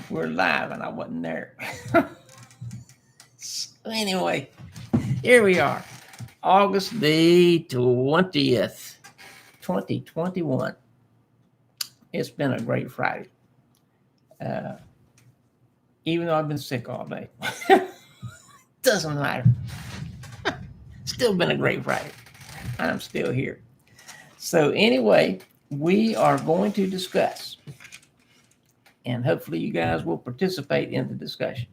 We're live and I wasn't there. So anyway, here we are. August the 20th, 2021. It's been a great Friday. Uh, even though I've been sick all day. Doesn't matter. Still been a great Friday. I'm still here. So anyway, we are going to discuss, and hopefully you guys will participate in the discussion.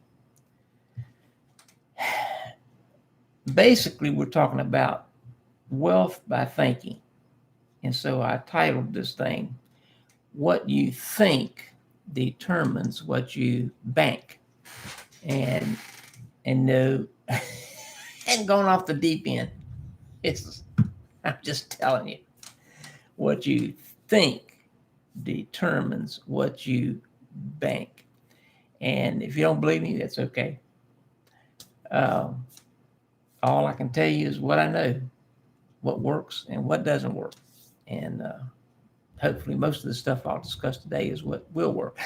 Basically, we're talking about wealth by thinking. And so I titled this thing, What You Think Determines What You Bank. And no, and going off the deep end. I'm just telling you, what you think determines what you bank. And if you don't believe me, that's okay. Um, all I can tell you is what I know, what works and what doesn't work. And hopefully most of the stuff I'll discuss today is what will work.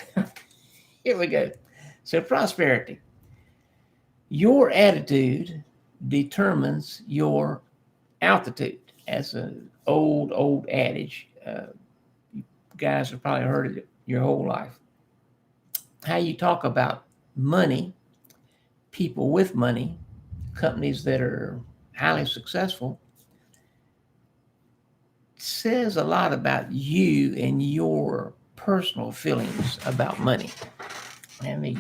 Here we go. So prosperity. Your attitude determines your altitude. That's an old adage. You guys have probably heard it your whole life. How you talk about money, people with money, companies that are highly successful, says a lot about you and your personal feelings about money. Let me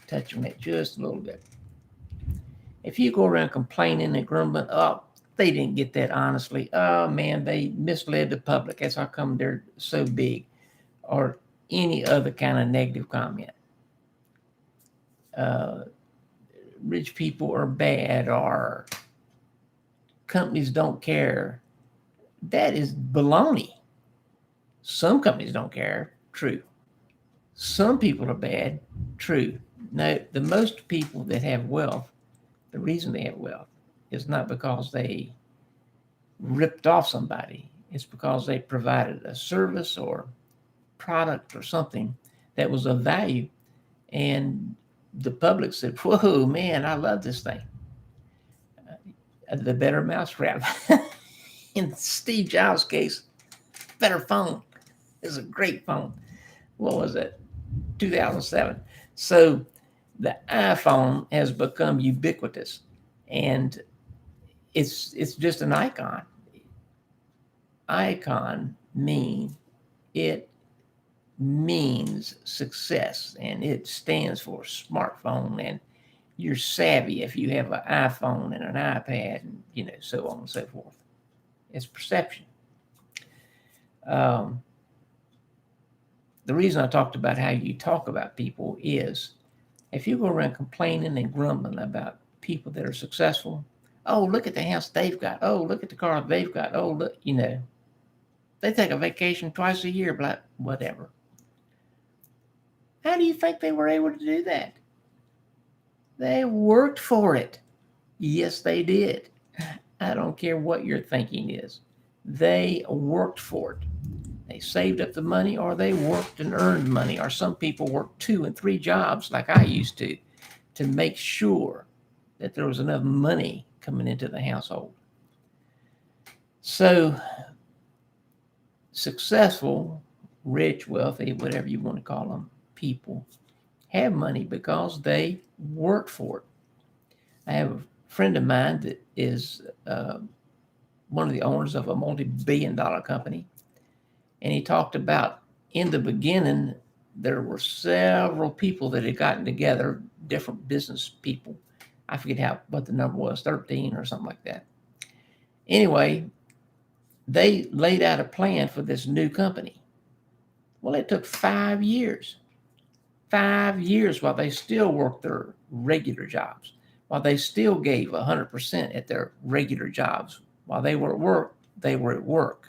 touch on that just a little bit. If you go around complaining and grumbling, oh, they didn't get that honestly. Oh man, they misled the public. That's how come they're so big. Or any other kind of negative comment. Uh, Rich people are bad, or companies don't care. That is baloney. Some companies don't care. True. Some people are bad. True. Now, the most people that have wealth, the reason they have wealth is not because they ripped off somebody. It's because they provided a service or product or something that was of value. And the public said, whoa, man, I love this thing. The better mousetrap. In Steve Jobs' case, better phone. It's a great phone. What was it? 2007. So the iPhone has become ubiquitous, and it's just an icon. Icon it means success, and it stands for smartphone, and you're savvy if you have an iPhone and an iPad, and so on and so forth. It's perception. Um, the reason I talked about how you talk about people is if you go around complaining and grumbling about people that are successful, oh, look at the house they've got. Oh, look at the car they've got. Oh, look, they take a vacation twice a year, but whatever. How do you think they were able to do that? They worked for it. Yes, they did. I don't care what your thinking is. They worked for it. They saved up the money, or they worked and earned money, or some people worked 2 and 3 jobs like I used to make sure that there was enough money coming into the household. So successful, rich, wealthy, whatever you want to call them, people have money because they worked for it. I have a friend of mine that is one of the owners of a multi-billion-dollar company, and he talked about in the beginning there were several people that had gotten together, different business people. I forget what the number was, 13 or something like that. Anyway, they laid out a plan for this new company. Well, it took 5 years. 5 years while they still worked their regular jobs, while they still gave 100% at their regular jobs. While they were at work, they were at work.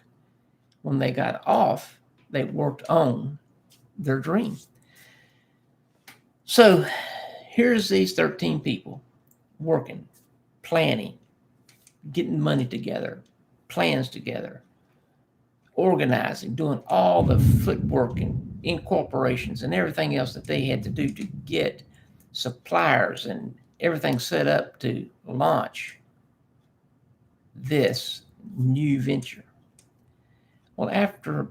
When they got off, they worked on their dream. So here's these 13 people working, planning, getting money together, plans together, organizing, doing all the footwork and incorporations and everything else that they had to do to get suppliers and everything set up to launch this new venture. Well,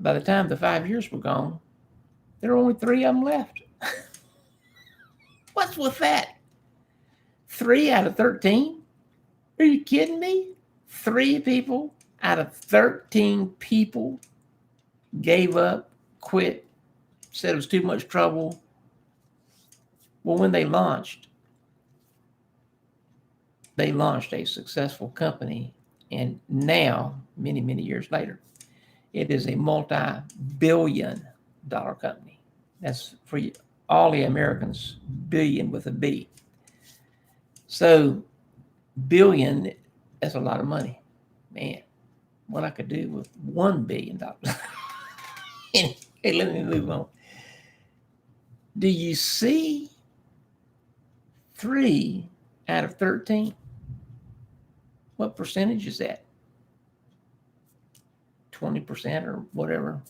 by the time the 5 years were gone, there were only 3 of them left. What's with that? 3 out of 13? Are you kidding me? 3 people out of 13 people gave up, quit, said it was too much trouble. Well, when they launched a successful company, and now, many, many years later, it is a multi-billion-dollar company. That's for all the Americans, billion with a B. So, billion, that's a lot of money. Man, what I could do with $1 billion. Hey, let me move on. Do you see 3 out of 13? What percentage is that? 20% or whatever,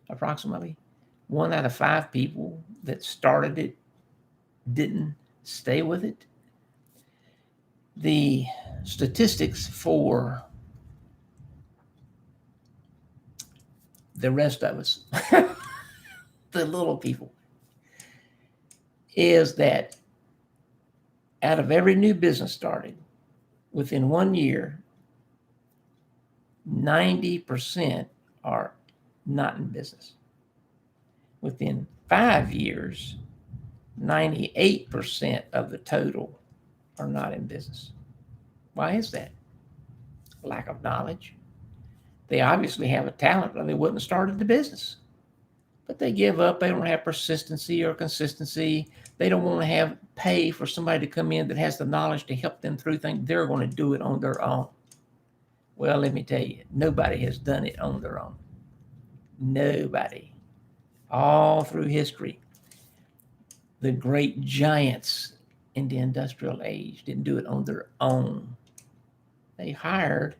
approximately. 1 out of 5 people that started it didn't stay with it. The statistics for the rest of us, the little people, is that out of every new business started, within 1 year, 90% are not in business. Within 5 years, 98% of the total are not in business. Why is that? Lack of knowledge. They obviously have a talent or they wouldn't have started the business. But they give up. They don't have persistency or consistency. They don't want to have pay for somebody to come in that has the knowledge to help them through things. They're going to do it on their own. Well, let me tell you, nobody has done it on their own. Nobody. All through history, the great giants in the industrial age didn't do it on their own. They hired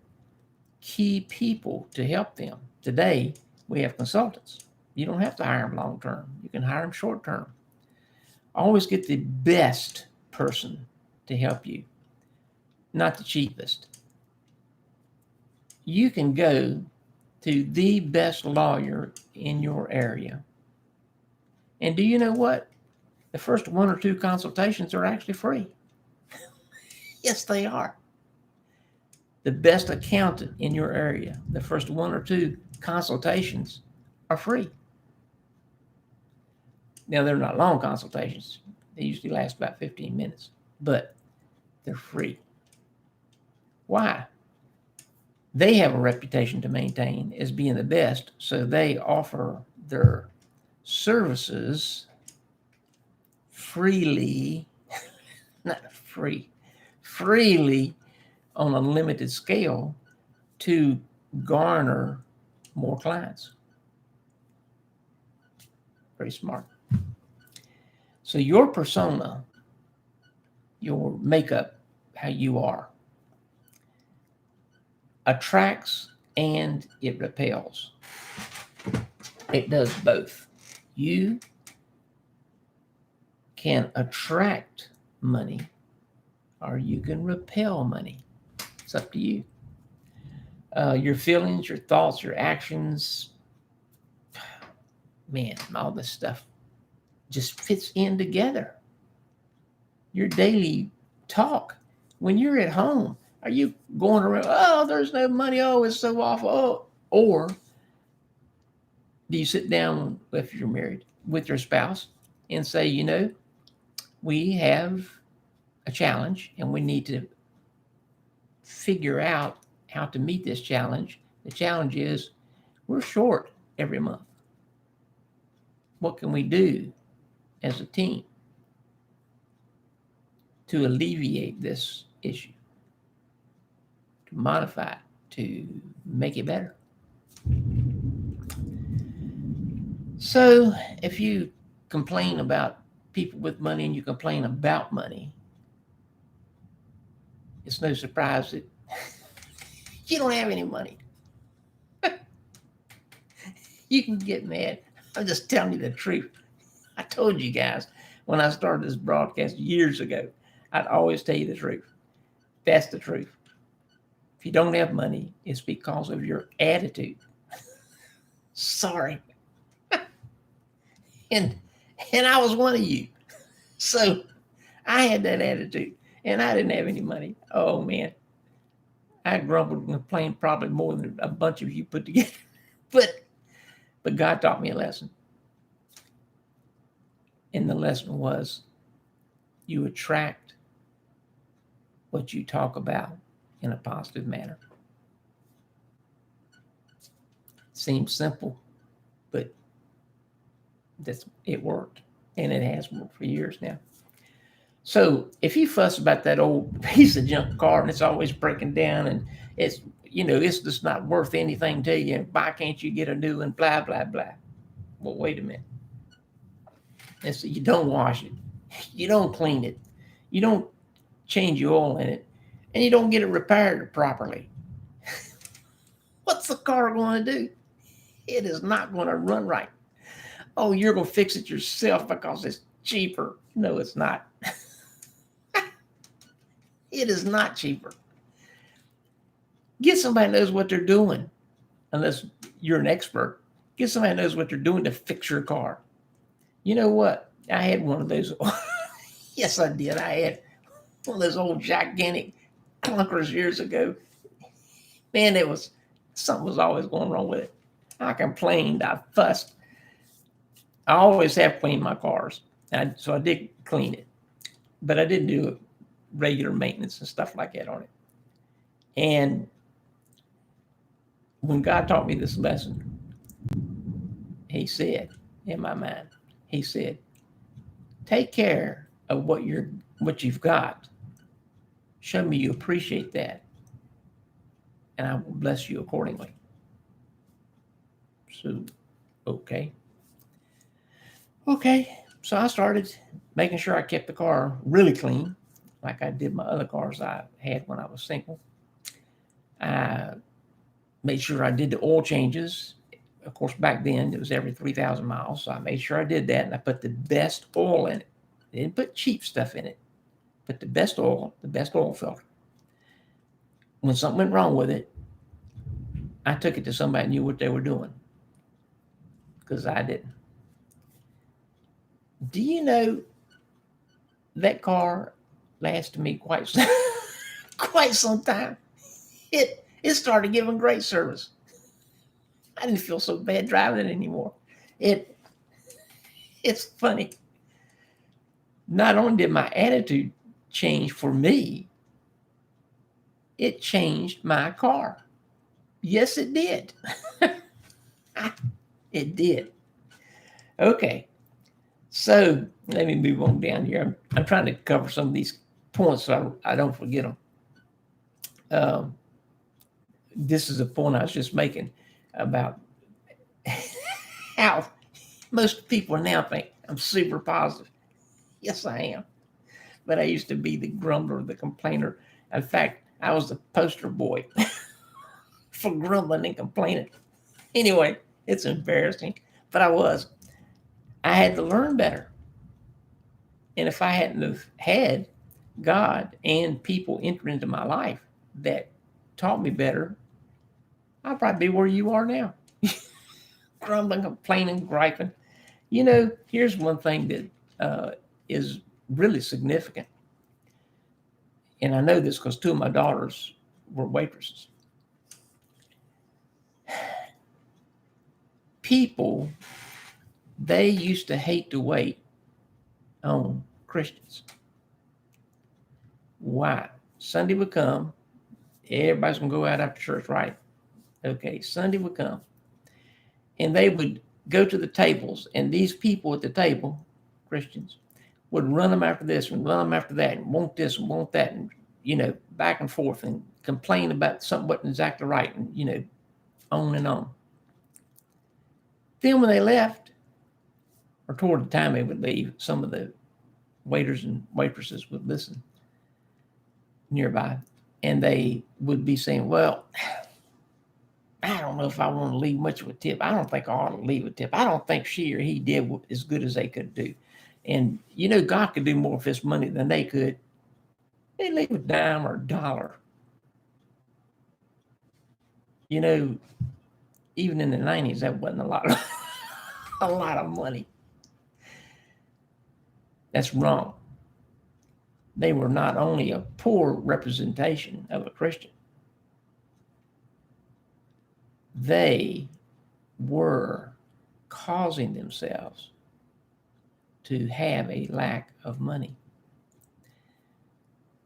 key people to help them. Today, we have consultants. You don't have to hire them long term. You can hire them short term. Always get the best person to help you, not the cheapest. You can go to the best lawyer in your area. And do you know what? The first 1 or 2 consultations are actually free. Yes, they are. The best accountant in your area, the first 1 or 2 consultations are free. Now, they're not long consultations. They usually last about 15 minutes, but they're free. Why? They have a reputation to maintain as being the best, so they offer their services freely, not free, freely on a limited scale to garner more clients. Very smart. So your persona, your makeup, how you are, attracts and it repels. It does both. You can attract money or you can repel money. It's up to you. Your feelings, your thoughts, your actions, man, all this stuff just fits in together. Your daily talk. When you're at home, are you going around, oh, there's no money, oh, it's so awful, oh, or do you sit down, if you're married, with your spouse and say, we have a challenge and we need to figure out how to meet this challenge. The challenge is we're short every month. What can we do as a team to alleviate this issue, to modify it, to make it better? So if you complain about people with money and you complain about money, it's no surprise that you don't have any money. You can get mad. I'm just telling you the truth. I told you guys when I started this broadcast years ago, I'd always tell you the truth. That's the truth. If you don't have money, it's because of your attitude. Sorry. And I was one of you. So I had that attitude and I didn't have any money. Oh man. I grumbled and complained probably more than a bunch of you put together. But God taught me a lesson. And the lesson was you attract what you talk about in a positive manner. Seems simple, but it worked. And it has worked for years now. So if you fuss about that old piece of junk car and it's always breaking down and it's just not worth anything to you, and why can't you get a new one, blah, blah, blah. Well, wait a minute. So you don't wash it. You don't clean it. You don't change the oil in it. And you don't get it repaired properly. What's the car going to do? It is not going to run right. Oh, you're going to fix it yourself because it's cheaper. No, it's not. It is not cheaper. Get somebody who knows what they're doing. Unless you're an expert. Get somebody who knows what they're doing to fix your car. You know what? I had one of those. Yes, I did. I had one of those old gigantic clunkers years ago. Man, something was always going wrong with it. I complained. I fussed. I always have cleaned my cars. So I did clean it. But I didn't do regular maintenance and stuff like that on it. And when God taught me this lesson, he said, in my mind, he said, take care of what you've got. Show me you appreciate that. And I will bless you accordingly. So, okay. So I started making sure I kept the car really clean, like I did my other cars I had when I was single. I made sure I did the oil changes. Of course, back then it was every 3,000 miles. So I made sure I did that, and I put the best oil in it. I didn't put cheap stuff in it. Put the best oil filter. When something went wrong with it, I took it to somebody who knew what they were doing, because I didn't. Do you know that car lasted me quite some time? It started giving great service. I didn't feel so bad driving it anymore. It's funny. Not only did my attitude change for me, it changed my car. Yes, it did. It did. Okay. So let me move on down here. I'm trying to cover some of these points so I don't forget them. This is a point I was just making about how most people now think I'm super positive. Yes, I am. But I used to be the grumbler, the complainer. In fact, I was the poster boy for grumbling and complaining. Anyway, it's embarrassing, but I was. I had to learn better. And if I hadn't have had God and people enter into my life that taught me better, I'd probably be where you are now. Grumbling, complaining, griping. Here's one thing that is really significant. And I know this because two of my daughters were waitresses. People, they used to hate to wait on Christians. Why? Sunday would come. Everybody's going to go out after church, right? Okay, Sunday would come. And they would go to the tables, and these people at the table, Christians, would run them after this and run them after that and want this and want that and, back and forth and complain about something wasn't exactly right and, on and on. Then when they left, or toward the time they would leave, some of the waiters and waitresses would listen nearby, and they would be saying, well, I don't know if I want to leave much of a tip. I don't think I ought to leave a tip. I don't think she or he did as good as they could do. And God could do more with this money than they could. They leave a dime or a dollar. Even in the 90s, that wasn't a lot of money. That's wrong. They were not only a poor representation of a Christian, they were causing themselves to have a lack of money.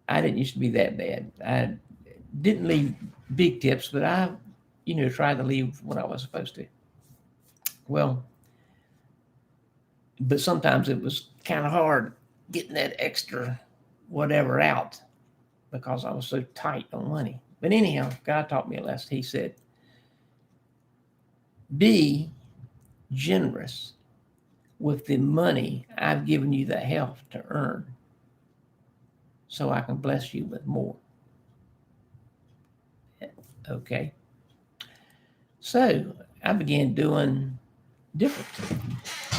I didn't used to be that bad. I didn't leave big tips, but I, tried to leave what I was supposed to. Well, but sometimes it was kind of hard getting that extra whatever out because I was so tight on money. But anyhow, God taught me a lesson. He said, be generous with the money I've given you the health to earn so I can bless you with more. Okay. So I began doing different.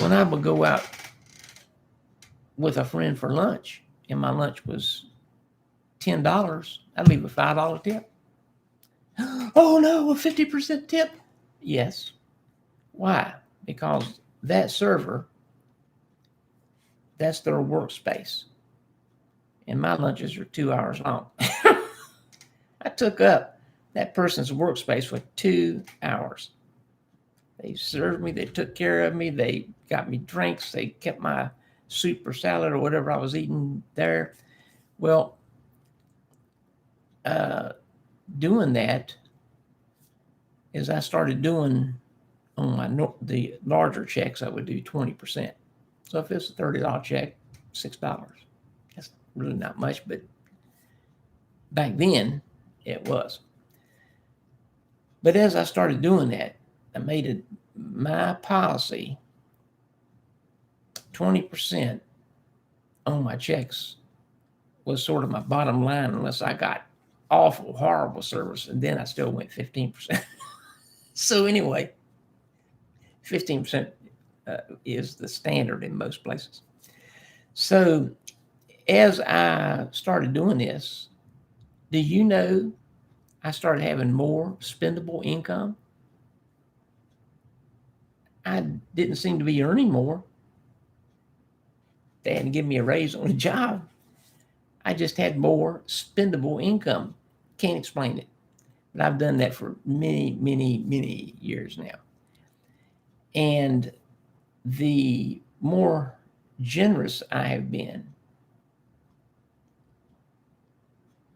When I would go out with a friend for lunch, and my lunch was $10, I'd leave a $5 tip. Oh no, a 50% tip? Yes. Why? Because that server, that's their workspace. And my lunches are 2 hours long. I took up that person's workspace for 2 hours. They served me, they took care of me, they got me drinks, they kept my soup or salad or whatever I was eating there. Well, doing that is I started doing on the larger checks, I would do 20%. So if it's a $30 check, $6. That's really not much, but back then it was. But as I started doing that, I made it my policy 20% on my checks was sort of my bottom line unless I got awful, horrible service, and then I still went 15%. So anyway, 15% is the standard in most places. So as I started doing this, do you know I started having more spendable income? I didn't seem to be earning more. They hadn't given me a raise on the job. I just had more spendable income. Can't explain it. But I've done that for many, many, many years now. And the more generous I have been,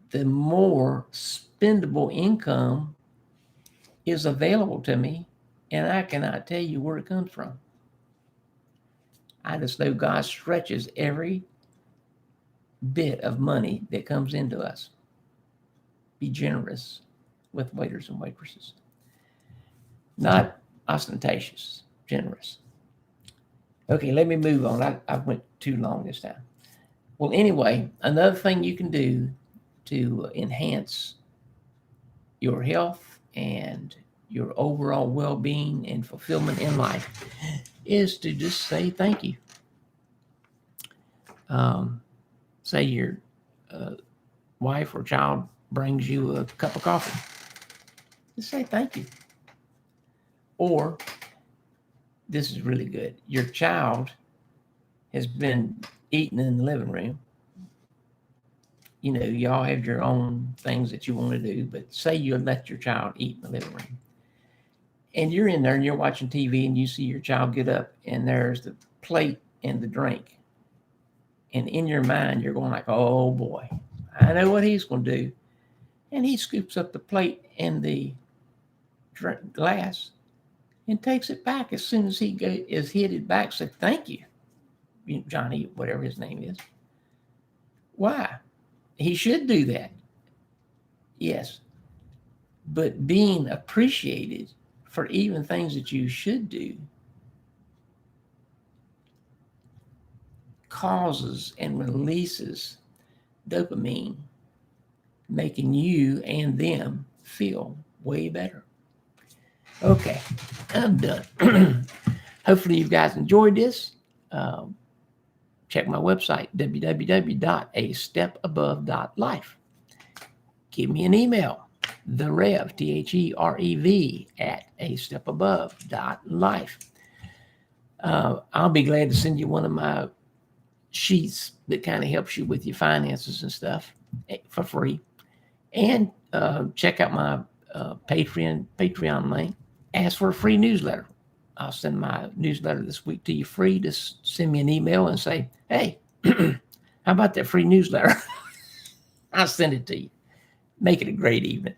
the more spendable income is available to me, and I cannot tell you where it comes from. I just know God stretches every bit of money that comes into us. Be generous with waiters and waitresses. Not ostentatious, generous. Okay, let me move on. I went too long this time. Well, anyway, another thing you can do to enhance your health and your overall well-being and fulfillment in life is to just say thank you. Say your wife or child brings you a cup of coffee. Just say thank you. Or, this is really good, your child has been eating in the living room. Y'all have your own things that you want to do, but say you let your child eat in the living room. And you're in there and you're watching TV and you see your child get up and there's the plate and the drink. And in your mind, you're going like, oh boy, I know what he's going to do. And he scoops up the plate and the glass and takes it back as soon as he is headed back. Say, thank you, Johnny, whatever his name is. Why? He should do that. Yes. But being appreciated for even things that you should do causes and releases dopamine, making you and them feel way better. Okay, I'm done. Hopefully you guys enjoyed this. Um, check my website, www.astepabove.life. Give me an email, the Rev, THEREV, at astepabove.life. I'll be glad to send you one of my sheets that kind of helps you with your finances and stuff for free. And check out my Patreon link. Ask for a free newsletter. I'll send my newsletter this week to you free. Just send me an email and say, hey, how about that free newsletter? I'll send it to you. Make it a great evening.